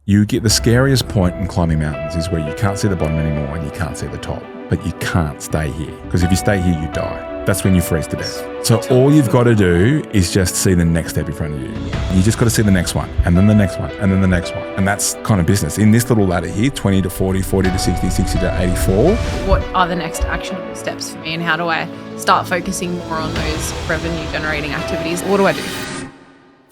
You get the scariest point in climbing mountains is where you can't see the bottom anymore and you can't see the top, but you can't stay here because if you stay here, you die. That's when you freeze to death. So all you've got to do is just see the next step in front of you. You just got to see the next one and then the next one and then the next one. And that's kind of business. In this little ladder here, 20 to 40, 40 to 60, 60 to 84. What are the next actionable steps for me and how do I start focusing more on those revenue generating activities? What do I do?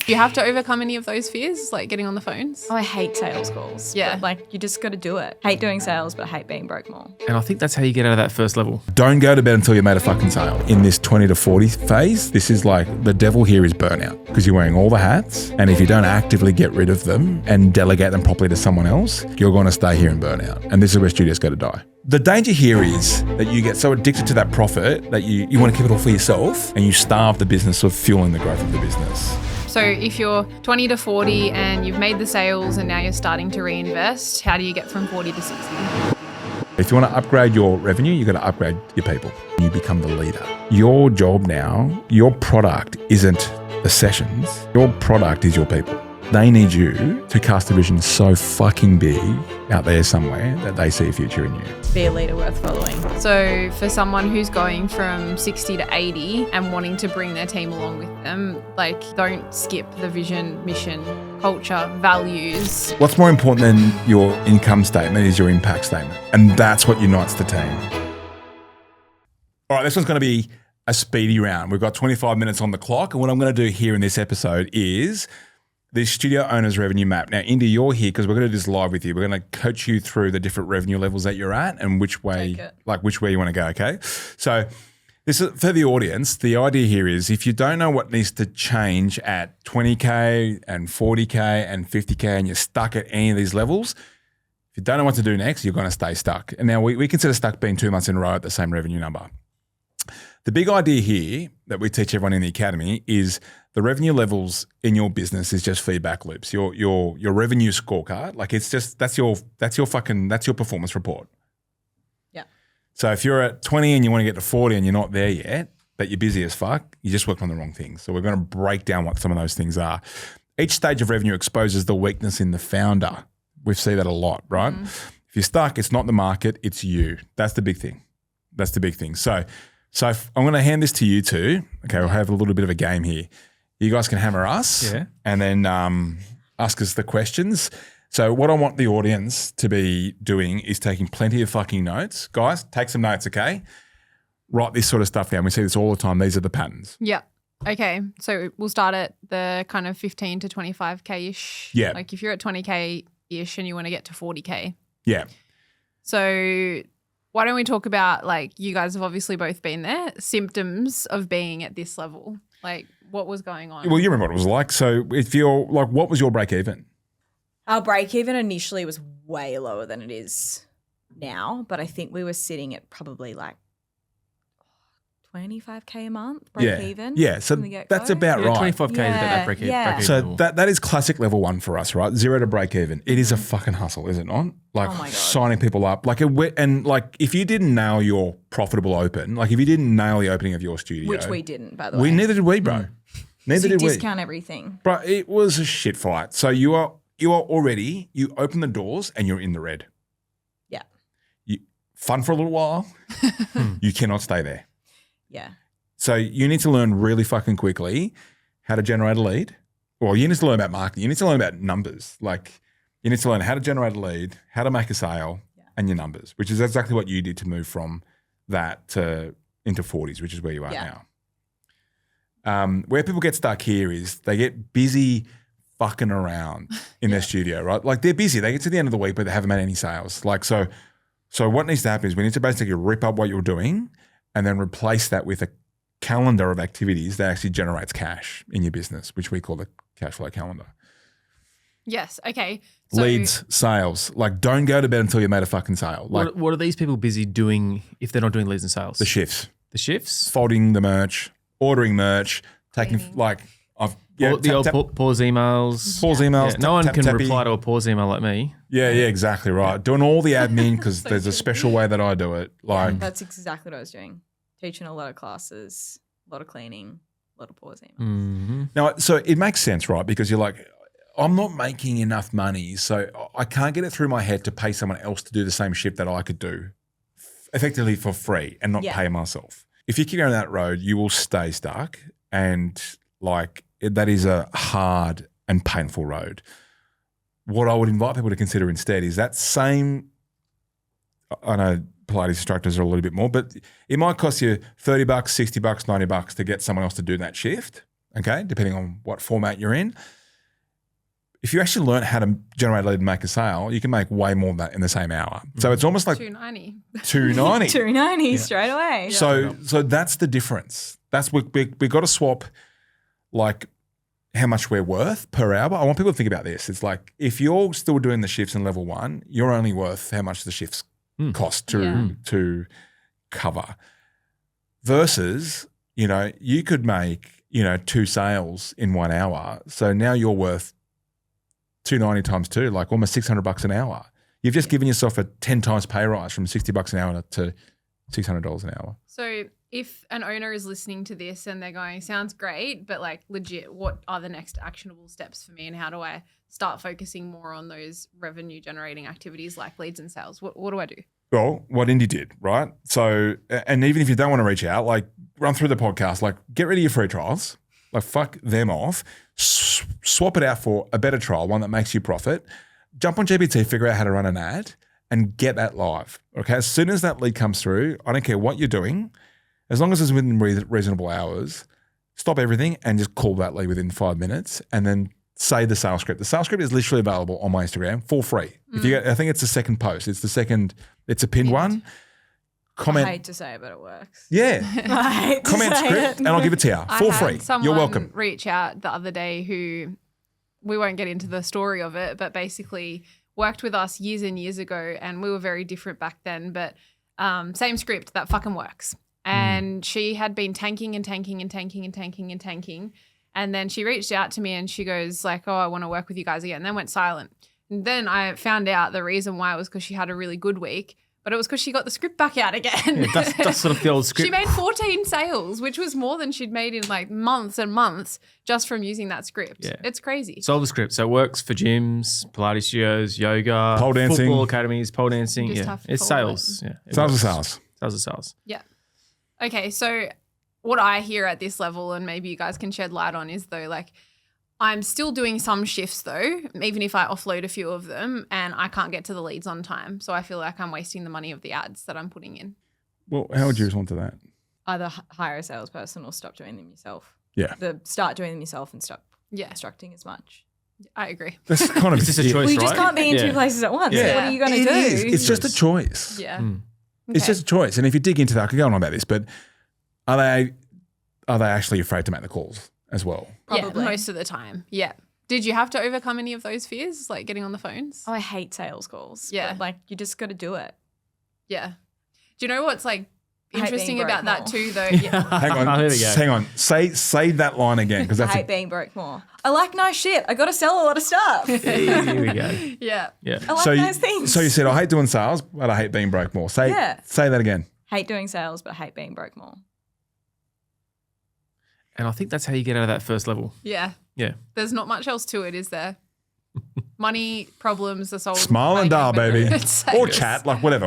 Do you have to overcome any of those fears, like getting on the phones? Oh, I hate sales calls. Yeah. But, like, you just got to do it. Hate doing sales, but hate being broke more. And I think that's how you get out of that first level. Don't go to bed until you made a fucking sale. In this 20 to 40 phase, this is like the devil here is burnout because you're wearing all the hats. And if you don't actively get rid of them and delegate them properly to someone else, you're going to stay here in burnout. And this is where studios go to die. The danger here is that you get so addicted to that profit that you want to keep it all for yourself and you starve the business of fueling the growth of the business. So if you're 20 to 40 and you've made the sales and now you're starting to reinvest, how do you get from 40 to 60? If you want to upgrade your revenue, you've got to upgrade your people. You become the leader. Your job now, your product isn't the sessions. Your product is your people. They need you to cast a vision so fucking big out there somewhere that they see a future in you. Be a leader worth following. So for someone who's going from 60 to 80 and wanting to bring their team along with them, like don't skip the vision, mission, culture, values. What's more important than your income statement is your impact statement. And that's what unites the team. All right, this one's going to be a speedy round. We've got 25 minutes on the clock. And what I'm going to do here in this episode is the studio owner's revenue map. Now, Indy, you're here because we're going to do this live with you. We're going to coach you through the different revenue levels that you're at and which way you want to go, okay? So this is for the audience. The idea here is if you don't know what needs to change at 20K and 40K and 50K and you're stuck at any of these levels, if you don't know what to do next, you're going to stay stuck. And now we consider stuck being 2 months in a row at the same revenue number. The big idea here that we teach everyone in the academy is the revenue levels in your business is just feedback loops. Your revenue scorecard, like it's just that's your performance report. Yeah. So if you're at 20 and you want to get to 40 and you're not there yet, but you're busy as fuck, you just worked on the wrong things. So we're going to break down what some of those things are. Each stage of revenue exposes the weakness in the founder. We see that a lot, right? Mm-hmm. If you're stuck, it's not the market, it's you. That's the big thing. So I'm going to hand this to you two. Okay, we'll have a little bit of a game here. You guys can hammer us and then ask us the questions. So what I want the audience to be doing is taking plenty of fucking notes. Guys, take some notes, okay? Write this sort of stuff down. We see this all the time. These are the patterns. Yeah. Okay. So we'll start at the kind of 15 to 25K-ish. Yeah. Like if you're at 20K-ish and you want to get to 40K. Yeah. So why don't we talk about, like, you guys have obviously both been there, symptoms of being at this level? Like, what was going on? Well, you remember what it was like. So if you're like, what was your break even? Our break even initially was way lower than it is now, but I think we were sitting at probably like 25K a month break even. Yeah, so that's about right. 25K is about that break even. Yeah. So that is classic level 1 for us, right? 0 to break even. It is a fucking hustle, is it not? Like signing people up. And like if you didn't nail your profitable open, like if you didn't nail the opening of your studio. Which we didn't, by the way. Neither did we, bro. Neither did we. Discount everything. Bro, it was a shit fight. So you are already, you open the doors and you're in the red. Yeah. Fun for a little while. You cannot stay there. Yeah. So you need to learn really fucking quickly how to generate a lead. Well, you need to learn about marketing. You need to learn about numbers. Like you need to learn how to generate a lead, how to make a sale, and your numbers, which is exactly what you did to move from that to into 40s, which is where you are now. Where people get stuck here is they get busy fucking around in their studio, right? Like they're busy. They get to the end of the week, but they haven't made any sales. Like so what needs to happen is we need to basically rip up what you're doing and then replace that with a calendar of activities that actually generates cash in your business, which we call the cash flow calendar. Yes. Okay. So, leads, sales. Like don't go to bed until you made a fucking sale. Like what are these people busy doing if they're not doing leads and sales? the shifts. The shifts? Folding the merch, ordering merch, taking pause emails. Pause emails. Yeah, no one can reply to a pause email like me. Yeah, exactly right. Doing all the admin because there's a special way that I do it. Like That's exactly what I was doing. Teaching a lot of classes, a lot of cleaning, a lot of pause emails. Mm-hmm. now, so it makes sense, right? Because you're like, I'm not making enough money, so I can't get it through my head to pay someone else to do the same shift that I could do effectively for free and not pay myself. If you keep going that road, you will stay stuck, and that is a hard and painful road. What I would invite people to consider instead is that same, I know Pilates instructors are a little bit more, but it might cost you $30, $60, $90 to get someone else to do that shift, okay, depending on what format you're in. If you actually learn how to generate a lead and make a sale, you can make way more than that in the same hour. So it's almost like $290. $290 straight away. So that's the difference. That's we got to swap like how much we're worth per hour. I want people to think about this. It's like if you're still doing the shifts in level 1, you're only worth how much the shifts cost to cover. Versus, you could make, 2 sales in 1 hour. So now you're worth $290 times 2, like almost $600 an hour. You've just given yourself a 10 times pay rise from $60 an hour to $600 an hour. So if an owner is listening to this and they're going, sounds great, but like legit, what are the next actionable steps for me, and how do I start focusing more on those revenue generating activities like leads and sales? What do I do? Well, what Indy did, right? So, and even if you don't want to reach out, like run through the podcast, like get rid of your free trials, like fuck them off, swap it out for a better trial, one that makes you profit. Jump on GPT, figure out how to run an ad and get that live. Okay. As soon as that lead comes through, I don't care what you're doing, as long as it's within reasonable hours, stop everything and just call that lead within 5 minutes and then say the sales script. The sales script is literally available on my Instagram for free. If you, I think it's the second post. It's a pinned one. Comment. I hate to say it, but it works. Yeah. I hate to Comment say script it. and I'll give it to you for I free. had someone You're welcome. reach out the other day who, we won't get into the story of it, but basically worked with us years and years ago, and we were very different back then, but same script that fucking works. And she had been tanking and tanking and tanking and tanking and tanking. And then she reached out to me and she goes like, oh, I want to work with you guys again. And then went silent. And then I found out the reason why was because she had a really good week, but it was because she got the script back out again. Yeah, that's sort of the old script. She made 14 sales, which was more than she'd made in like months and months just from using that script. Yeah. It's crazy. Solve the script. So it works for gyms, Pilates studios, yoga, Pole dancing. football academies, pole dancing. You just Yeah, have to it's follow sales. Yeah, it Sales are works. sales. Sales are sales. Yeah. Okay, so what I hear at this level, and maybe you guys can shed light on, is though like I'm still doing some shifts though, even if I offload a few of them and I can't get to the leads on time. So I feel like I'm wasting the money of the ads that I'm putting in. Well, how would you respond to that? Either hire a salesperson or stop doing them yourself. Yeah. Start doing them yourself and stop Yeah, instructing as much. I agree. That's kind of It's just a choice, Well, you right? just can't be in Yeah. two places at once. Yeah. So what are you going to It do? is. It's just a choice. Yeah. It's Okay. just a choice. And if you dig into that, I could go on about this, but are they actually afraid to make the calls as well? Probably. Yeah, most of the time. Yeah. Did you have to overcome any of those fears, like getting on the phones? Oh, I hate sales calls. Yeah. But, like, you just got to do it. Yeah. Do you know what's like I hate interesting being about broke that more. too, though? Yeah. Hang on. There we go. Hang on. Say that line again because I that's hate being broke more. I like nice shit. I got to sell a lot of stuff. Here we go. Yeah. Yeah. I like nice things. So you said I hate doing sales, but I hate being broke more. Say that again. Hate doing sales, but I hate being broke more. And I think that's how you get out of that first level. Yeah. Yeah. There's not much else to it, is there? Money, problems, are solved. Smile and dial, baby, or Sales. chat, like whatever.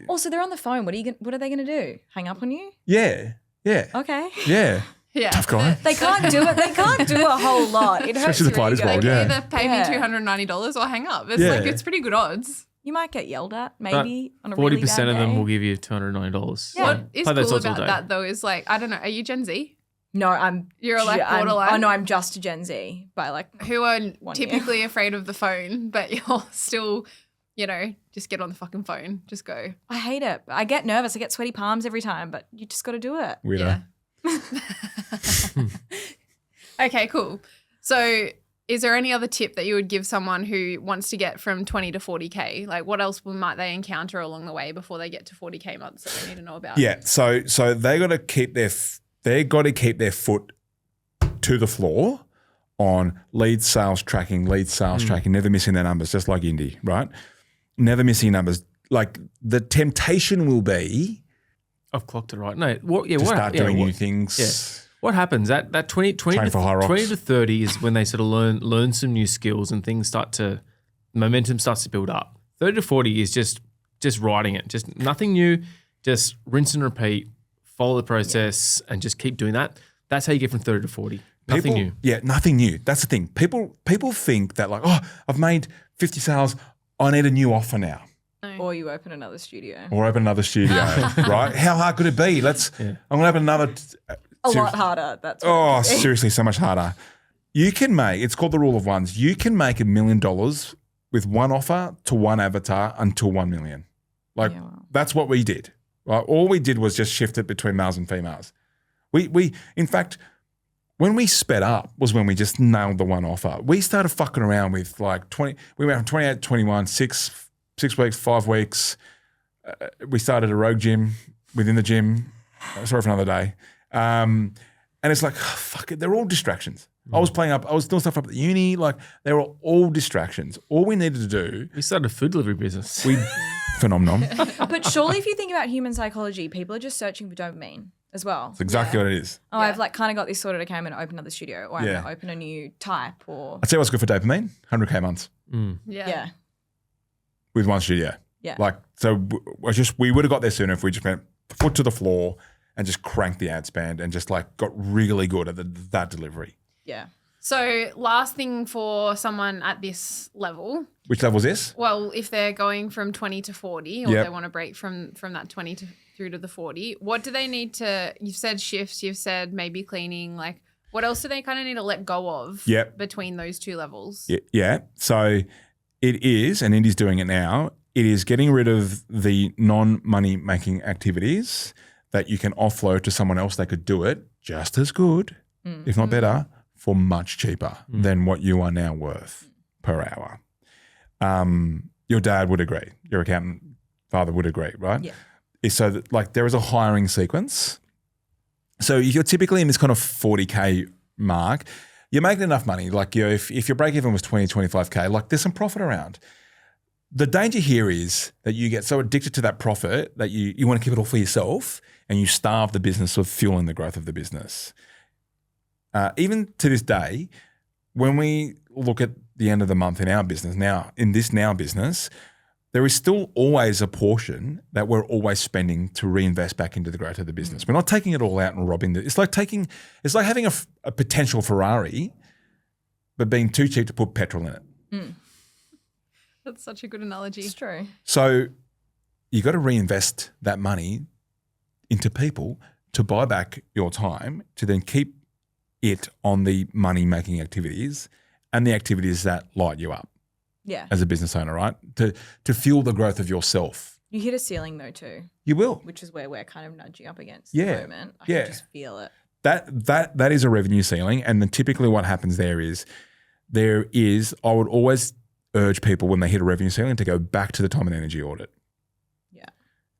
Also, they're on the phone. What are they going to do? Hang up on you? Yeah. Okay. Yeah. Yeah. Tough guy. They can't do it. They can't do a whole lot. It hurts Especially the your Pilates ego. world, You yeah. either pay Yeah. me $290 or hang up. It's Yeah. like, it's pretty good odds. You might get yelled at, But maybe, on a really 40% bad of them day. will give you $290. Yeah. What is Play those cool odds all about day. that though is like, I don't know, are you Gen Z? No, I'm. You're like borderline? Oh no, I'm just a Gen Z by like. Who are 1 typically afraid of the phone, but you're still, just get on the fucking phone. Just go. I hate it. I get nervous. I get sweaty palms every time, but you just got to do it. Weirdo. Yeah. Okay, cool. So is there any other tip that you would give someone who wants to get from 20 to 40K? Like what else might they encounter along the way before they get to 40K months that they need to know about? Yeah. So they got to keep their foot to the floor on lead sales tracking, never missing their numbers, just like Indy, right? Never missing numbers. Like the temptation will be I've clocked it right. No, what? Yeah, to what? start yeah, doing what, new things. Yeah. What happens? That 20 Train for high rocks. 20 to 30 is when they sort of learn some new skills and things momentum starts to build up. 30 to 40 is just riding it. Just nothing new, just rinse and repeat, follow the process and just keep doing that. That's how you get from 30 to 40. Nothing new. Yeah, nothing new. That's the thing. People think that like, oh, I've made 50 sales. I need a new offer now. Or you open another studio. Or open another studio, right? How hard could it be? I'm going to open another. A lot harder. That's what Oh, seriously, so much harder. You can make, it's called the rule of ones. You can make $1 million with one offer to one avatar until 1 million. That's what we did. Right? All we did was just shift it between males and females. We in fact, when we sped up was when we just nailed the one offer. We started fucking around with like 20, we went from 28 to 21, 6 weeks, 5 weeks. We started a rogue gym within the gym. Sorry for another day. And it's like, oh, fuck it, they're all distractions. I was doing stuff up at the uni. Like they were all distractions. All we needed to do. We started a food delivery business. Phenomenon. But surely if you think about human psychology, people are just searching for dopamine as well. That's exactly what it is. Oh, I've like kind of got this sorted. Okay, I'm going to open another studio or I'm going to open a new type or. I'd say what's good for dopamine, 100K months. Yeah. With one studio. Yeah. Like, so we would have got there sooner if we just went foot to the floor and just cranked the ad spend and just like got really good at that delivery. Yeah. So last thing for someone at this level. Which level is this? Well, if they're going from 20 to 40 or they want to break from that 20 through to the 40, what do they need to, you've said shifts, you've said maybe cleaning, like what else do they kind of need to let go of between those two levels? Yeah. So it is, and Indy's doing it now, it is getting rid of the non-money making activities that you can offload to someone else that could do it just as good, if not better, for much cheaper than what you are now worth per hour. Your dad would agree. Your accountant father would agree, right? Yeah. So that, like there is a hiring sequence. So if you're typically in this kind of 40K mark, you're making enough money. Like if your break even was 20, 25K, like there's some profit around. The danger here is that you get so addicted to that profit that you want to keep it all for yourself and you starve the business of fueling the growth of the business. Even to this day, when we look at the end of the month in our business, now business, there is still always a portion that we're always spending to reinvest back into the growth of the business. We're not taking it all out and robbing it. It's like having a potential Ferrari, but being too cheap to put petrol in it. That's such a good analogy. It's true. So you got to reinvest that money into people to buy back your time to then keep it on the money-making activities and the activities that light you up. Yeah. As a business owner, right? To fuel the growth of yourself. You hit a ceiling though too. You will. Which is where we're kind of nudging up against Yeah. at the moment. I can just feel it. That is a revenue ceiling. And then typically what happens there is I would always urge people when they hit a revenue ceiling to go back to the time and energy audit. Yeah.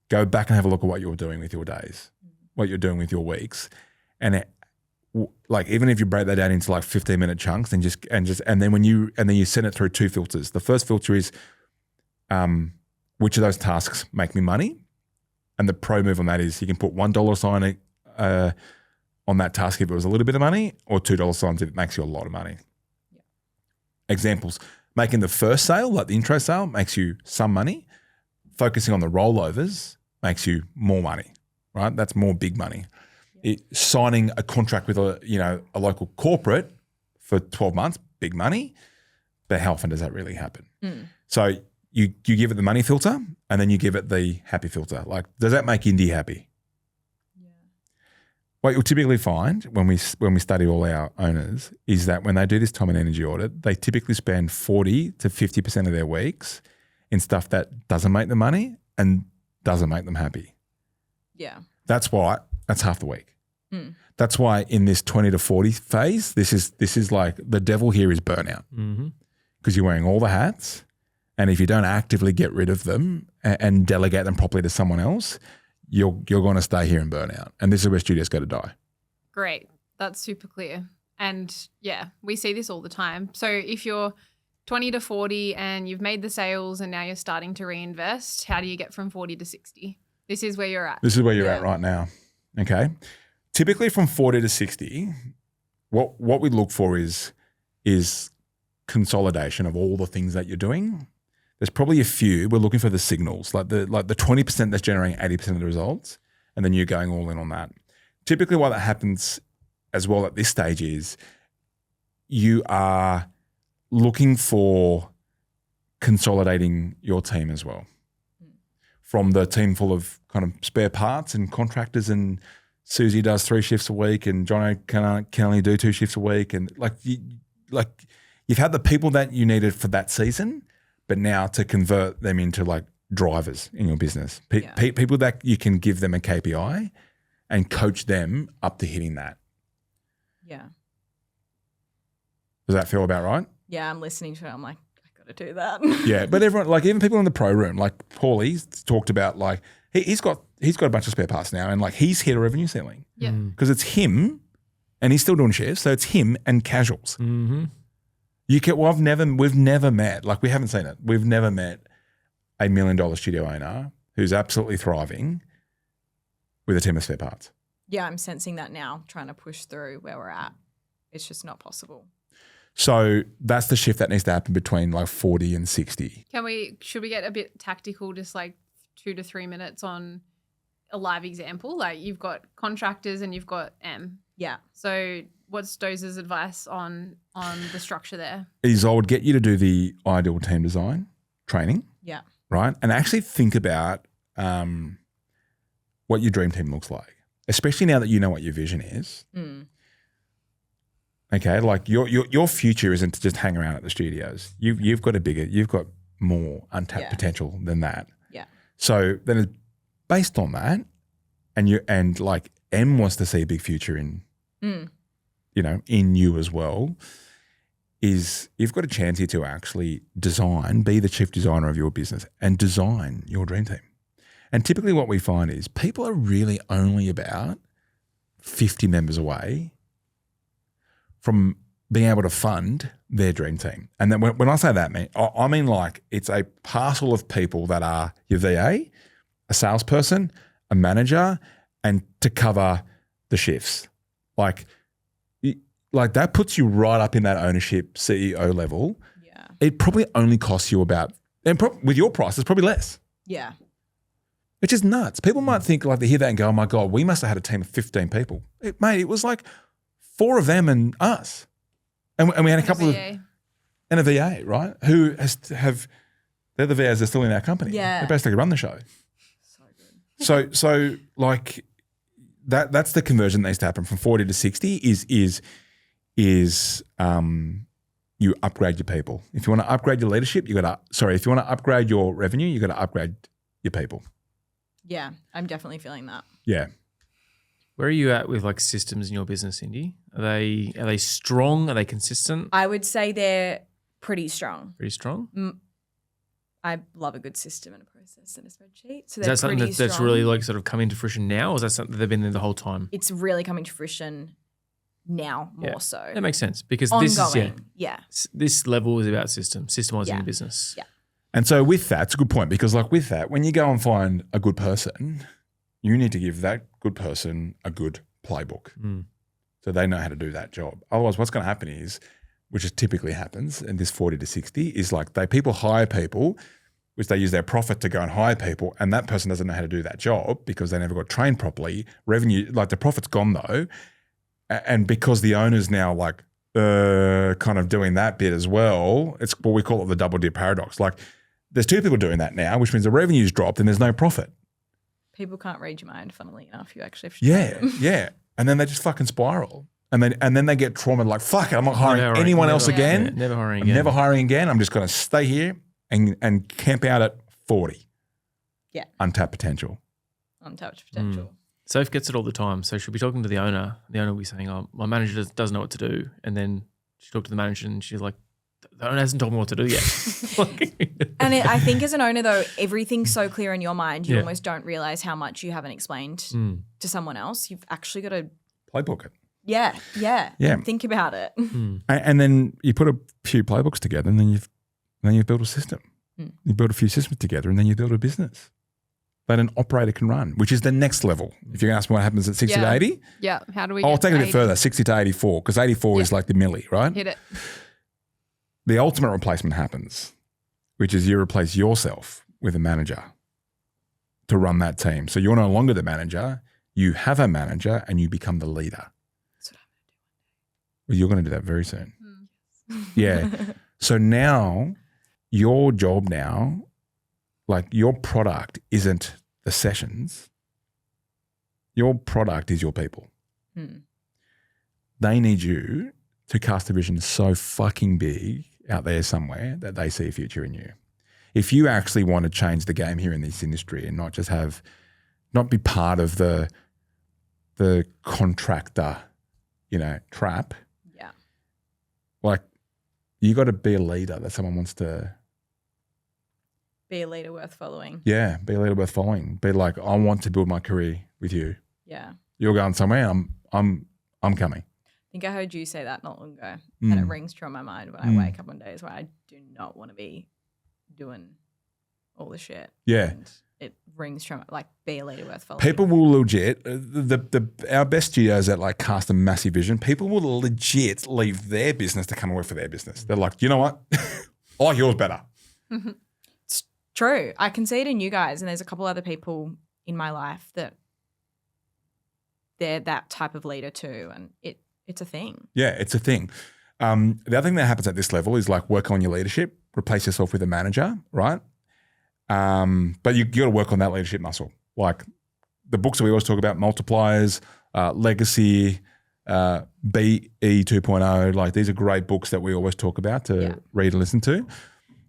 Go back and have a look at what you're doing with your days, what you're doing with your weeks. And like even if you break that down into like 15-minute chunks and then you send it through two filters. The first filter is which of those tasks make me money, and the pro move on that is you can put $1 sign on that task if it was a little bit of money, or $2 signs if it makes you a lot of money. Yeah. Examples: making the first sale, like the intro sale, makes you some money. Focusing on the rollovers makes you more money. Right? That's more big money. Signing a contract with a local corporate for 12 months, big money, but how often does that really happen? So you give it the money filter and then you give it the happy filter. Like, does that make Indy happy? Yeah. What you'll typically find when we study all our owners is that when they do this time and energy audit, they typically spend 40 to 50% of their weeks in stuff that doesn't make them money and doesn't make them happy. Yeah. That's half the week. That's why in this 20 to 40 phase, this is like the devil here is burnout because you're wearing all the hats, and if you don't actively get rid of them and delegate them properly to someone else, you're going to stay here in burnout, and this is where studios go to die. Great, that's super clear, and yeah, we see this all the time. So if you're 20 to 40 and you've made the sales and now you're starting to reinvest, how do you get from 40 to 60? This is where you're at. This is where you're at right now. Okay. typically from 40 to 60, what we look for is consolidation of all the things that you're doing. There's probably a few. We're looking for the signals, like the 20% that's generating 80% of the results, and then you're going all in on that. Typically what that happens as well at this stage is you are looking for consolidating your team as well. From the team full of kind of spare parts and contractors, and Susie does 3 shifts a week and Jono can only do 2 shifts a week. And you've had the people that you needed for that season, but now to convert them into like drivers in your business, people that you can give them a KPI and coach them up to hitting that. Yeah. Does that feel about right? Yeah, I'm listening to it. I'm like, I got to do that. Yeah, but everyone, like even people in the pro room, like Paulie's talked about, like he's got a bunch of spare parts now, and like he's hit a revenue ceiling. Yeah. Because it's him, and he's still doing shifts, so it's him and casuals. Mm-hmm. We've never met, like we haven't seen it. We've never met a $1 million studio owner who's absolutely thriving with a team of spare parts. Yeah, I'm sensing that now, trying to push through where we're at. It's just not possible. So that's the shift that needs to happen between like 40 and 60. Should we get a bit tactical, just like 2 to 3 minutes on a live example? Like you've got contractors and you've got M. Yeah. So what's Dozer's advice on the structure there? Is I would get you to do the ideal team design training. Yeah. Right? And actually think about what your dream team looks like, especially now that you know what your vision is. Mm. Okay, like your future isn't to just hang around at the studios. You've got more untapped potential than that. Yeah. So then it's based on that, and like M wants to see a big future in in you as well, is you've got a chance here to actually be the chief designer of your business and design your dream team. And typically what we find is people are really only about 50 members away from being able to fund their dream team. And then when I say that, I mean like it's a parcel of people that are your VA, a salesperson, a manager, and to cover the shifts. Like that puts you right up in that ownership CEO level. Yeah. It probably only costs you about, and with your price, it's probably less. Yeah. Which is nuts. People might think like they hear that and go, oh my God, we must have had a team of 15 people. It was like 4 of them and us. And we had a couple and a VA, right? Who they're the VAs that are still in our company. Yeah. They basically run the show. So good. So like that's the conversion that needs to happen from 40 to 60 is you upgrade your people. If you want to upgrade your leadership, if you want to upgrade your revenue, you got to upgrade your people. Yeah, I'm definitely feeling that. Yeah. Where are you at with like systems in your business, Indy? Are they strong? Are they consistent? I would say they're pretty strong. Pretty strong? I love a good system and a process and a spreadsheet. So is that something that's really like sort of coming to fruition now, or is that something that they've been there the whole time? It's really coming to fruition now more so. That makes sense because ongoing. This level is about systemizing your business. Yeah. And so with that, it's a good point because like with that, when you go and find a good person, you need to give that good person a good playbook so they know how to do that job. Otherwise, what's going to happen is, which is typically happens in this 40 to 60, is like people hire people, which they use their profit to go and hire people, and that person doesn't know how to do that job because they never got trained properly. Revenue, like the profit's gone though, and because the owner's now like kind of doing that bit as well, it's what we call it the double dip paradox. Like there's 2 people doing that now, which means the revenue's dropped and there's no profit. People can't read your mind, funnily enough. You actually have to yeah. And then they just fucking spiral. And then they get trauma like, fuck it, I'm not hiring anyone else again. Never hiring I'm again. never hiring again. I'm just going to stay here and camp out at 40. Yeah. Untapped potential. Untapped potential. Soph gets it all the time. So she'll be talking to the owner. The owner will be saying, oh, my manager doesn't know what to do. And then she talked to the manager and she's like, the owner hasn't told me what to do yet. And I think as an owner, though, everything's so clear in your mind, you almost don't realize how much you haven't explained to someone else. You've actually got to playbook it. Yeah. Yeah. Think about it. And then you put a few playbooks together and then you've built a system. You build a few systems together and then you build a business. that an operator can run, which is the next level. If you're going to ask me what happens at 60 to 80, Yeah. How do we I'll get take it a to bit 80? further, 60 to 84, because 84 is like the milli, right? Hit it. The ultimate replacement happens, which is you replace yourself with a manager to run that team. So you're no longer the manager, you have a manager and you become the leader. That's what I'm going to do. Well, you're going to do that very soon. Yeah. So now your job now, like your product isn't the sessions. Your product is your people. They need you to cast a vision so fucking big out there somewhere that they see a future in you. If you actually want to change the game here in this industry and not just not be part of the contractor, trap. Yeah. Like you got to be a leader that someone wants to. Be a leader worth following. Yeah, be a leader worth following. Be like, I want to build my career with you. Yeah. You're going somewhere. I'm coming. I think I heard you say that not long ago, and it rings true in my mind when I wake up on days where I do not want to be doing all the shit. Yeah. And it rings true, like be a leader worth following. People will legit, our best studios that like cast a massive vision, people will legit leave their business to come and work for their business. They're like, you know what? I like yours better. It's true. I can see it in you guys, and there's a couple other people in my life that they're that type of leader too, and it's a thing. Yeah, it's a thing. The other thing that happens at this level is like work on your leadership, replace yourself with a manager, right? But you got to work on that leadership muscle. Like the books that we always talk about, Multipliers, Legacy, BE 2.0, like these are great books that we always talk about to read and listen to.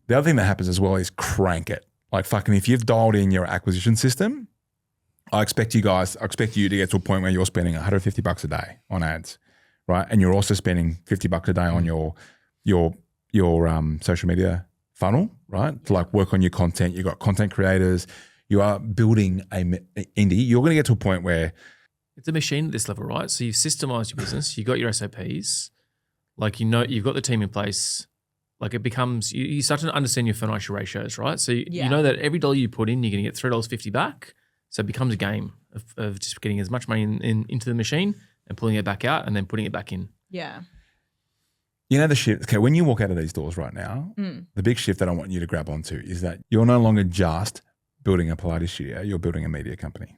The other thing that happens as well is crank it. Like fucking if you've dialed in your acquisition system, I expect you to get to a point where you're spending $150 a day on ads, right? And you're also spending $50 a day on your social media funnel, right? To like work on your content. You've got content creators. You are building indie. You're going to get to a point where it's a machine at this level, right? So you've systemized your business. You've got your SOPs. Like, you've got the team in place. Like it becomes, you start to understand your financial ratios, right? So you know that every dollar you put in, you're going to get $3.50 back. So it becomes a game of just getting as much money into the machine and pulling it back out and then putting it back in. Yeah. you know the shift. Okay, when you walk out of these doors right now, the big shift that I want you to grab onto is that you're no longer just building a Pilates studio, you're building a media company.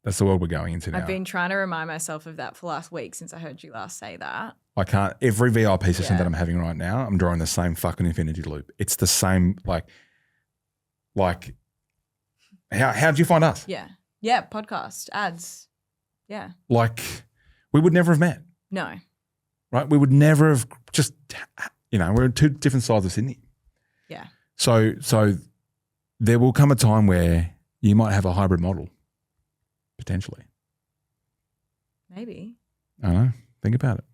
That's the world we're going into now. I've been trying to remind myself of that for last week since I heard you last say that. I can't. Every VIP session that I'm having right now, I'm drawing the same fucking infinity loop. It's the same, like how did you find us? Yeah. Yeah, podcast, ads. Yeah. Like we would never have met, No. right? We would never have just, we're in two different sides of Sydney. Yeah. So there will come a time where you might have a hybrid model, potentially. Maybe. I don't know. Think about it.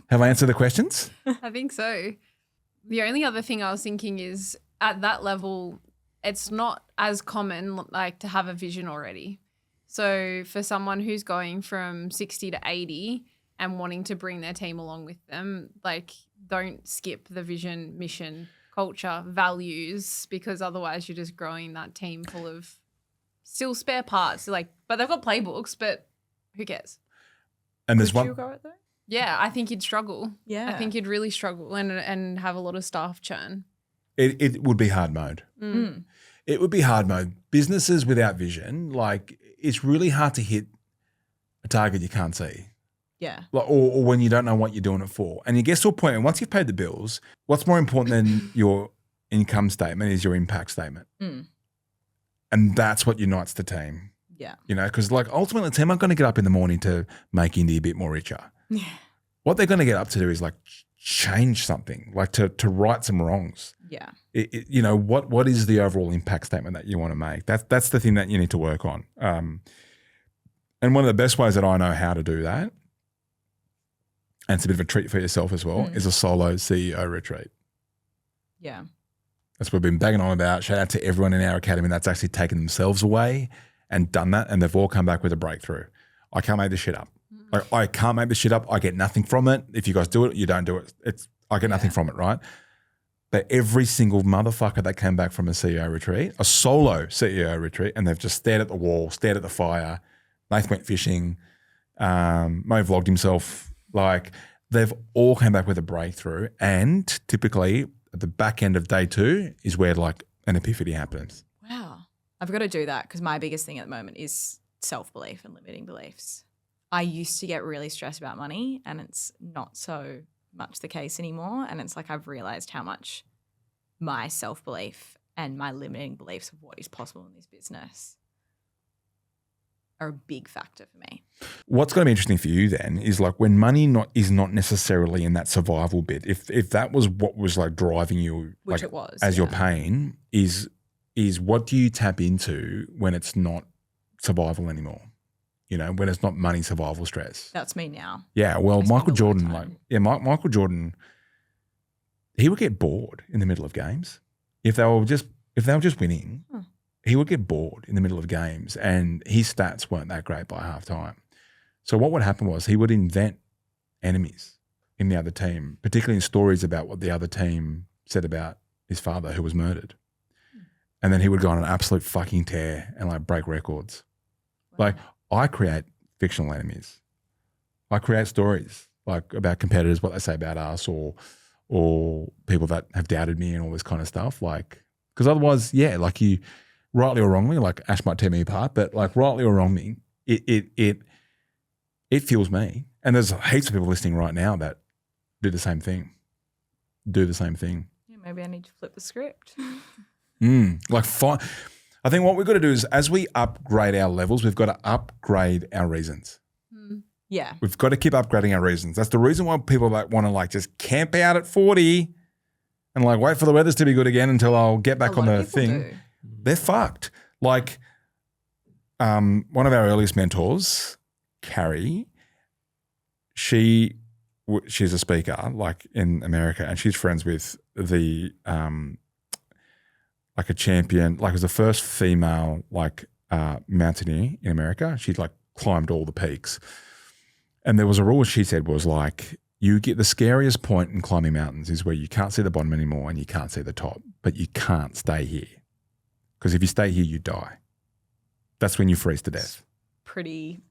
Have I answered the questions? I think so. The only other thing I was thinking is at that level, it's not as common like to have a vision already. So for someone who's going from 60 to 80 and wanting to bring their team along with them, like don't skip the vision, mission, culture, values, because otherwise you're just growing that team full of still spare parts. But they've got playbooks, but who cares? And there's Would you one. go it though? Yeah, I think you'd struggle. Yeah. I think you'd really struggle and have a lot of staff churn. It would be hard mode. It would be hard mode. Businesses without vision, like it's really hard to hit a target you can't see. Yeah. Like, or when you don't know what you're doing it for. And you get to a point, and once you've paid the bills, what's more important than your income statement is your impact statement. And that's what unites the team. Yeah. Because like ultimately the team aren't going to get up in the morning to make Indy a bit more richer. Yeah. What they're going to get up to do is like change something, like to right some wrongs. Yeah. What is the overall impact statement that you want to make? That's the thing that you need to work on. And one of the best ways that I know how to do that, and it's a bit of a treat for yourself as well, is a solo CEO retreat. Yeah. That's what we've been banging on about. Shout out to everyone in our academy that's actually taken themselves away and done that, and they've all come back with a breakthrough. I can't make this shit up. Like, I can't make this shit up. I get nothing from it. If you guys do it, you don't do it. I get nothing from it, right? that every single motherfucker that came back from a CEO retreat, a solo CEO retreat, and they've just stared at the wall, stared at the fire. Nath went fishing. Mo vlogged himself. Like, they've all come back with a breakthrough. And typically at the back end of day 2 is where like an epiphany happens. Wow. I've got to do that because my biggest thing at the moment is self-belief and limiting beliefs. I used to get really stressed about money and it's not so much the case anymore. And it's like I've realized how much my self-belief and my limiting beliefs of what is possible in this business are a big factor for me. What's going to be interesting for you then is like when money is not necessarily in that survival bit, if that was what was like driving you, Which like, it was, as your pain, is what do you tap into when it's not survival anymore? You know, when it's not money, survival, stress. That's me now. Yeah, well, I spend Michael a lot of Jordan, time. Michael Jordan, he would get bored in the middle of games if they were just winning. He would get bored in the middle of games, and his stats weren't that great by halftime. So what would happen was he would invent enemies in the other team, particularly in stories about what the other team said about his father who was murdered, and then he would go on an absolute fucking tear and like break records. Wow. Like, I create fictional enemies. I create stories like about competitors, what they say about us, or people that have doubted me and all this kind of stuff. Like, because otherwise, yeah, like you, rightly or wrongly, like Ash might tear me apart, but like rightly or wrongly, it fuels me. And there's heaps of people listening right now that do the same thing. Yeah, maybe I need to flip the script. I think what we've got to do is as we upgrade our levels, we've got to upgrade our reasons. Yeah. We've got to keep upgrading our reasons. That's the reason why people like want to like just camp out at 40 and like wait for the weathers to be good again until I'll get back on the thing. Do. They're fucked. Like one of our earliest mentors, Carrie, she's a speaker like in America, and she's friends with the like a champion, like it was the first female like mountaineer in America. She'd like climbed all the peaks. And there was a rule she said was like, you get the scariest point in climbing mountains is where you can't see the bottom anymore and you can't see the top, but you can't stay here. Because if you stay here, you die. That's when you freeze to death. Pretty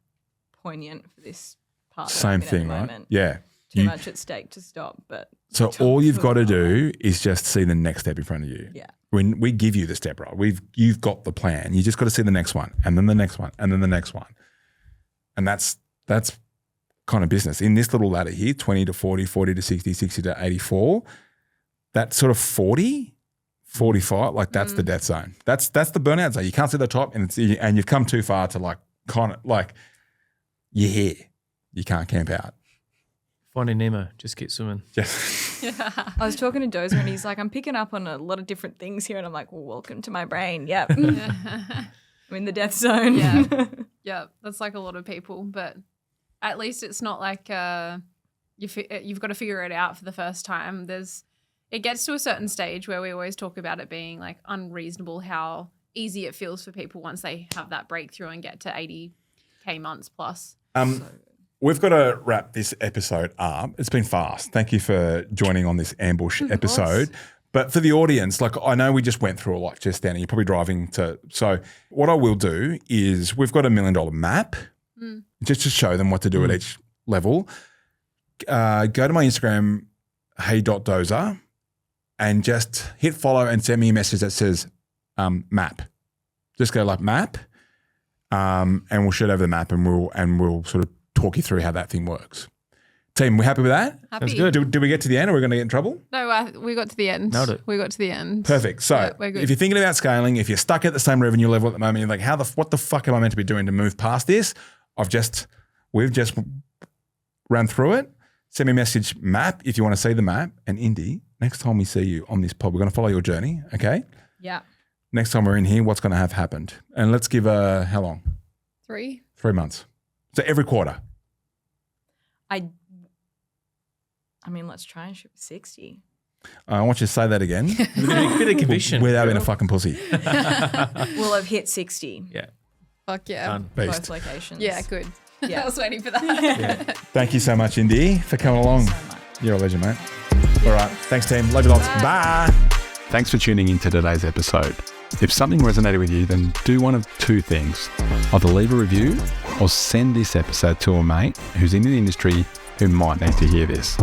poignant for this part. Same thing, right? Moment. Yeah. Too much at stake to stop, but So all you've got to do is just see the next step in front of you. Yeah. When we give you the step, right? You've got the plan. You just got to see the next one, and then the next one, and then the next one. And that's kind of business. In this little ladder here, 20 to 40, 40 to 60, 60 to 84, that sort of 40, 45, like that's the death zone. That's the burnout zone. You can't see the top, and you've come too far to like kind of like you're here. You can't camp out. Finding Nemo, just keep swimming. I was talking to Dozer and he's like, I'm picking up on a lot of different things here. And I'm like, well, welcome to my brain. Yep. I'm in the death zone. Yeah. Yeah. That's like a lot of people. But at least it's not like you've got to figure it out for the first time. It gets to a certain stage where we always talk about it being like unreasonable how easy it feels for people once they have that breakthrough and get to 80K months plus. We've got to wrap this episode up. It's been fast. Thank you for joining on this ambush episode. But for the audience, like I know we just went through a lot just then, and you're probably driving to. So what I will do is we've got $1 million map just to show them what to do at each level. Go to my Instagram, hey.dozer, and just hit follow and send me a message that says map. Just go like map, and we'll shoot over the map, and we'll sort of talk you through how that thing works. Team, we happy with that? Happy. That's good. Did we get to the end? Are we going to get in trouble? No, we got to the end. Nailed it. We got to the end. Perfect. So Yeah, we're good. if you're thinking about scaling, if you're stuck at the same revenue level at the moment, you're like, what the fuck am I meant to be doing to move past this? We've just ran through it. Send me a message, map, if you want to see the map. And Indy, next time we see you on this pod, we're going to follow your journey, okay? Yeah. Next time we're in here, what's going to have happened? And let's give how long? 3. 3 months. So every quarter. I mean, let's try and shoot 60. I want you to say that again. With a bit of conviction. Without being a fucking pussy. We'll have hit 60. Yeah. Fuck yeah. Done. Beast. Both locations. Yeah, good. Yeah. I was waiting for that. Thank you so much, Indy, for coming along. So much. You're a legend, mate. All right. Thanks, team. Love you lots. Bye. Thanks for tuning in to today's episode. If something resonated with you, then do one of two things. Either leave a review or send this episode to a mate who's in the industry who might need to hear this.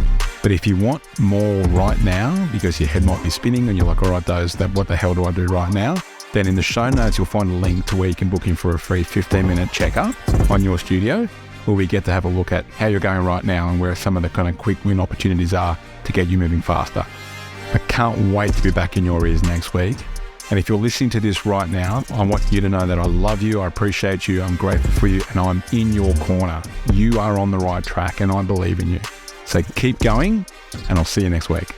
But if you want more right now, because your head might be spinning and you're like, all right, what the hell do I do right now? Then in the show notes, you'll find a link to where you can book in for a free 15-minute checkup on your studio, where we get to have a look at how you're going right now and where some of the kind of quick win opportunities are to get you moving faster. I can't wait to be back in your ears next week. And if you're listening to this right now, I want you to know that I love you, I appreciate you, I'm grateful for you, and I'm in your corner. You are on the right track and I believe in you. So keep going, and I'll see you next week.